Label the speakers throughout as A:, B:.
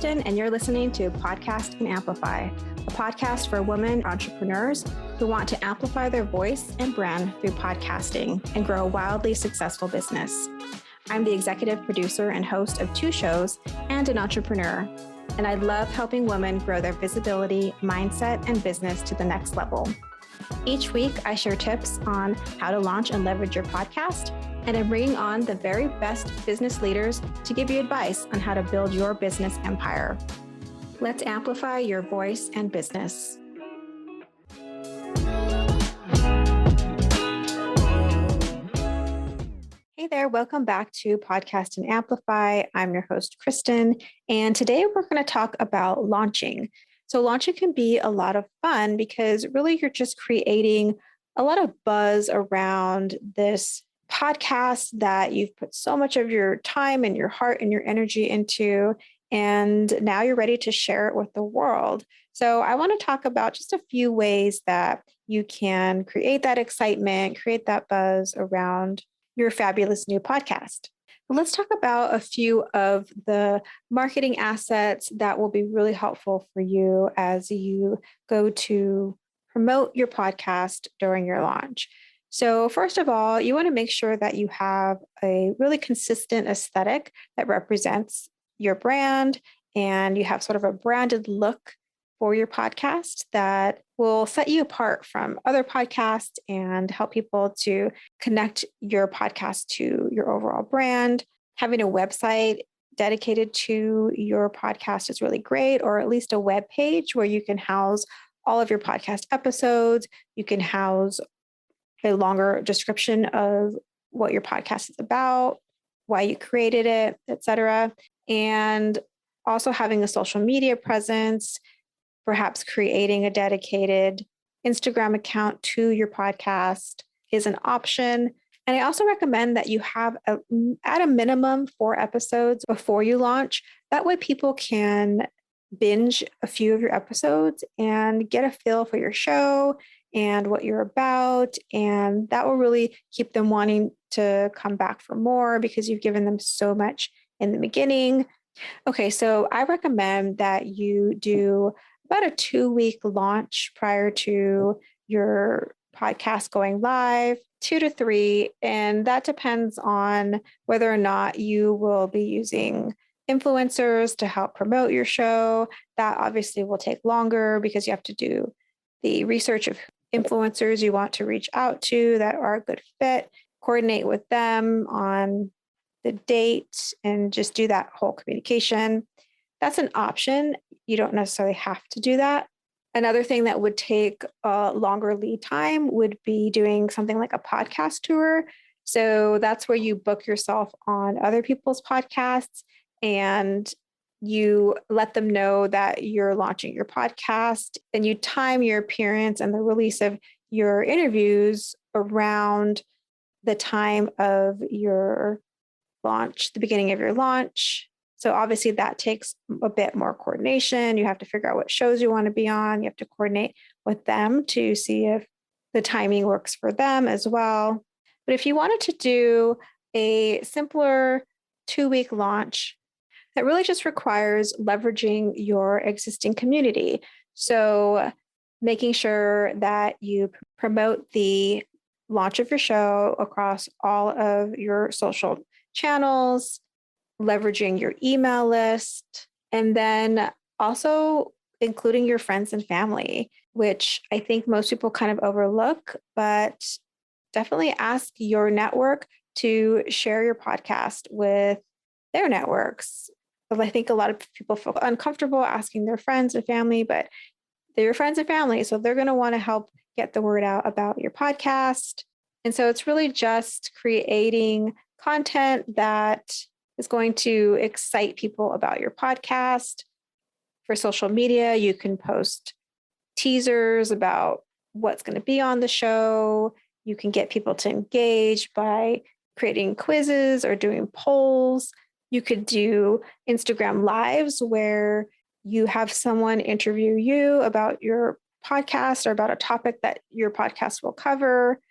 A: Kristin, and you're listening to Podcast and Amplify, a podcast for women entrepreneurs who want to amplify their voice and brand through podcasting and grow a wildly successful business. I'm the executive producer and host of 2 shows and an entrepreneur, and I love helping women grow their visibility, mindset, and business to the next level. Each week, I share tips on how to launch and leverage your podcast, and I'm bringing on the very best business leaders to give you advice on how to build your business empire. Let's amplify your voice and business. Hey there, welcome back to Podcast and Amplify. I'm your host, Kristin, and today we're going to talk about launching. So launching can be a lot of fun because really you're just creating a lot of buzz around this podcast that you've put so much of your time and your heart and your energy into, and now you're ready to share it with the world. So I want to talk about just a few ways that you can create that excitement, create that buzz around your fabulous new podcast. Let's talk about a few of the marketing assets that will be really helpful for you as you go to promote your podcast during your launch. So first of all, you want to make sure that you have a really consistent aesthetic that represents your brand, and you have sort of a branded look for your podcast that will set you apart from other podcasts and help people to connect your podcast to your overall brand. Having a website dedicated to your podcast is really great, or at least a web page where you can house all of your podcast episodes. You can house a longer description of what your podcast is about, why you created it, etc. And also having a social media presence, perhaps creating a dedicated Instagram account to your podcast is an option. And I also recommend that you have at a minimum 4 episodes before you launch. That way people can binge a few of your episodes and get a feel for your show and what you're about. And that will really keep them wanting to come back for more because you've given them so much in the beginning. Okay, so I recommend that you do about a 2-week launch prior to your podcast going live, 2 to 3. And that depends on whether or not you will be using influencers to help promote your show. That obviously will take longer because you have to do the research of influencers you want to reach out to that are a good fit, coordinate with them on the date, and just do that whole communication. That's an option. You don't necessarily have to do that. Another thing that would take a longer lead time would be doing something like a podcast tour. So that's where you book yourself on other people's podcasts and you let them know that you're launching your podcast, and you time your appearance and the release of your interviews around the time of your launch, the beginning of your launch. So obviously that takes a bit more coordination. You have to figure out what shows you want to be on. You have to coordinate with them to see if the timing works for them as well. But if you wanted to do a simpler 2-week launch, that really just requires leveraging your existing community. So making sure that you promote the launch of your show across all of your social channels, leveraging your email list, and then also including your friends and family, which I think most people kind of overlook, but definitely ask your network to share your podcast with their networks. I think a lot of people feel uncomfortable asking their friends and family, but they're your friends and family, so they're going to want to help get the word out about your podcast. And so it's really just creating content that is going to excite people about your podcast. For social media, you can post teasers about what's going to be on the show. You can get people to engage by creating quizzes or doing polls. You could do Instagram lives where you have someone interview you about your podcast or about a topic that your podcast will cover.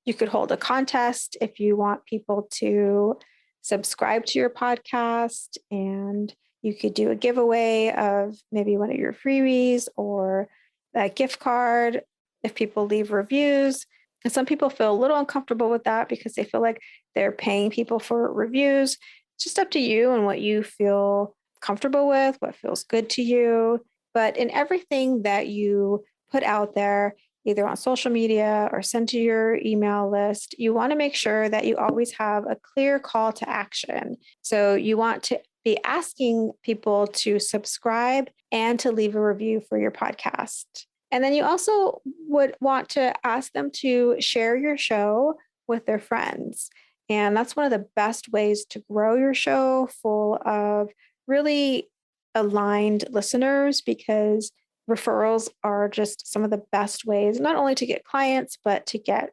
A: You could hold a contest if you want people to subscribe to your podcast and You could do a giveaway of maybe one of your freebies or a gift card if people leave reviews. And some people feel a little uncomfortable with that because they feel like they're paying people for reviews. It's just up to you and what you feel comfortable with, what feels good to you. But in everything that you put out there, either on social media or send to your email list, you want to make sure that you always have a clear call to action. So you want to be asking people to subscribe and to leave a review for your podcast. And then you also would want to ask them to share your show with their friends. And that's one of the best ways to grow your show full of really aligned listeners, because referrals are just some of the best ways, not only to get clients, but to get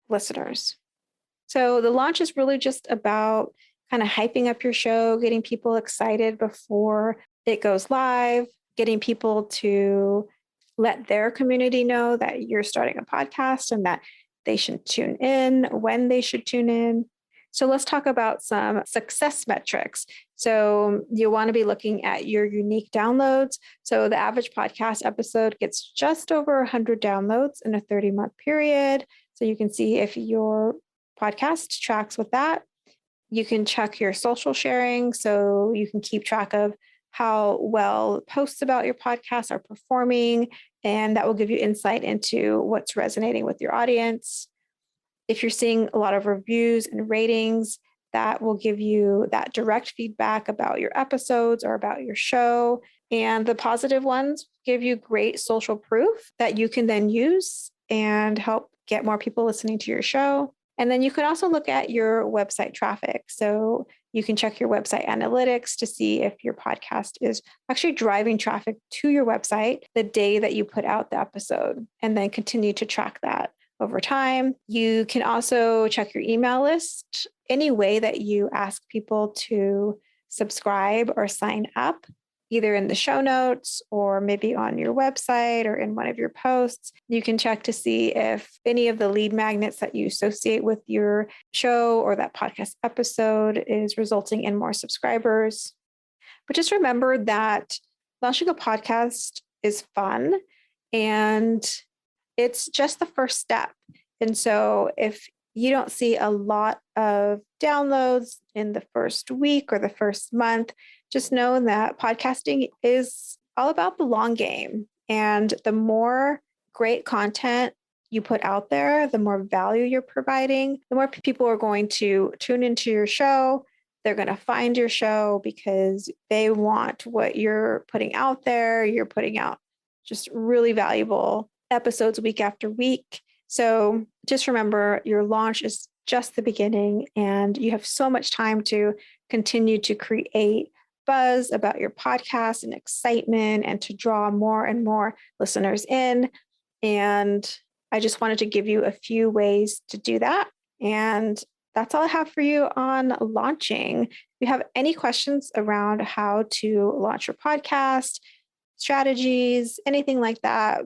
A: listeners. So the launch is really just about kind of hyping up your show, getting people excited before it goes live, getting people to let their community know that you're starting a podcast and that they should tune in, when they should tune in. So let's talk about some success metrics. So you want to be looking at your unique downloads. So the average podcast episode gets just over 100 downloads in a 30-month period. So you can see if your podcast tracks with that. You can check your social sharing, so you can keep track of how well posts about your podcast are performing, and that will give you insight into what's resonating with your audience. If you're seeing a lot of reviews and ratings, that will give you that direct feedback about your episodes or about your show. And the positive ones give you great social proof that you can then use and help get more people listening to your show. And then you can also look at your website traffic. So you can check your website analytics to see if your podcast is actually driving traffic to your website the day that you put out the episode, and then continue to track that over time. You can also check your email list. Any way that you ask people to subscribe or sign up, either in the show notes or maybe on your website or in one of your posts, you can check to see if any of the lead magnets that you associate with your show or that podcast episode is resulting in more subscribers. But just remember that launching a podcast is fun, and it's just the first step. And so if you don't see a lot of downloads in the first week or the first month, just know that podcasting is all about the long game. And the more great content you put out there, the more value you're providing, the more people are going to tune into your show. They're going to find your show because they want what you're putting out there. You're putting out just really valuable episodes week after week. So just remember, your launch is just the beginning, and you have so much time to continue to create buzz about your podcast and excitement, and to draw more and more listeners in. And I just wanted to give you a few ways to do that. And that's all I have for you on launching. If you have any questions around how to launch your podcast, strategies, anything like that,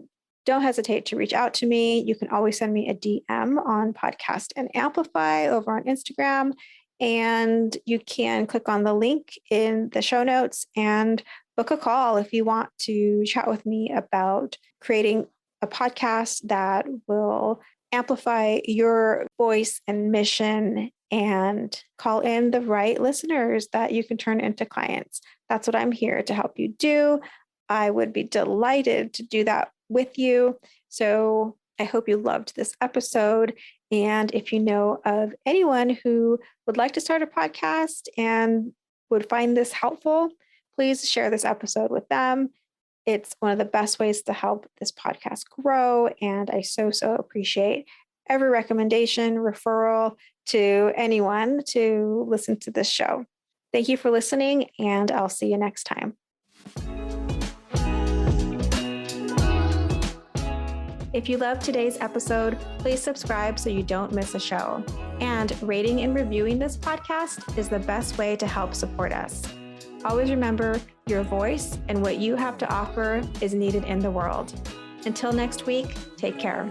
A: don't hesitate to reach out to me. You can always send me a DM on Podcast and Amplify over on Instagram. And you can click on the link in the show notes and book a call if you want to chat with me about creating a podcast that will amplify your voice and mission and call in the right listeners that you can turn into clients. That's what I'm here to help you do. I would be delighted to do that with you. So I hope you loved this episode. And if you know of anyone who would like to start a podcast and would find this helpful, please share this episode with them. It's one of the best ways to help this podcast grow. And I so appreciate every recommendation, referral to anyone to listen to this show. Thank you for listening, and I'll see you next time. If you loved today's episode, please subscribe so you don't miss a show. And rating and reviewing this podcast is the best way to help support us. Always remember, your voice and what you have to offer is needed in the world. Until next week, take care.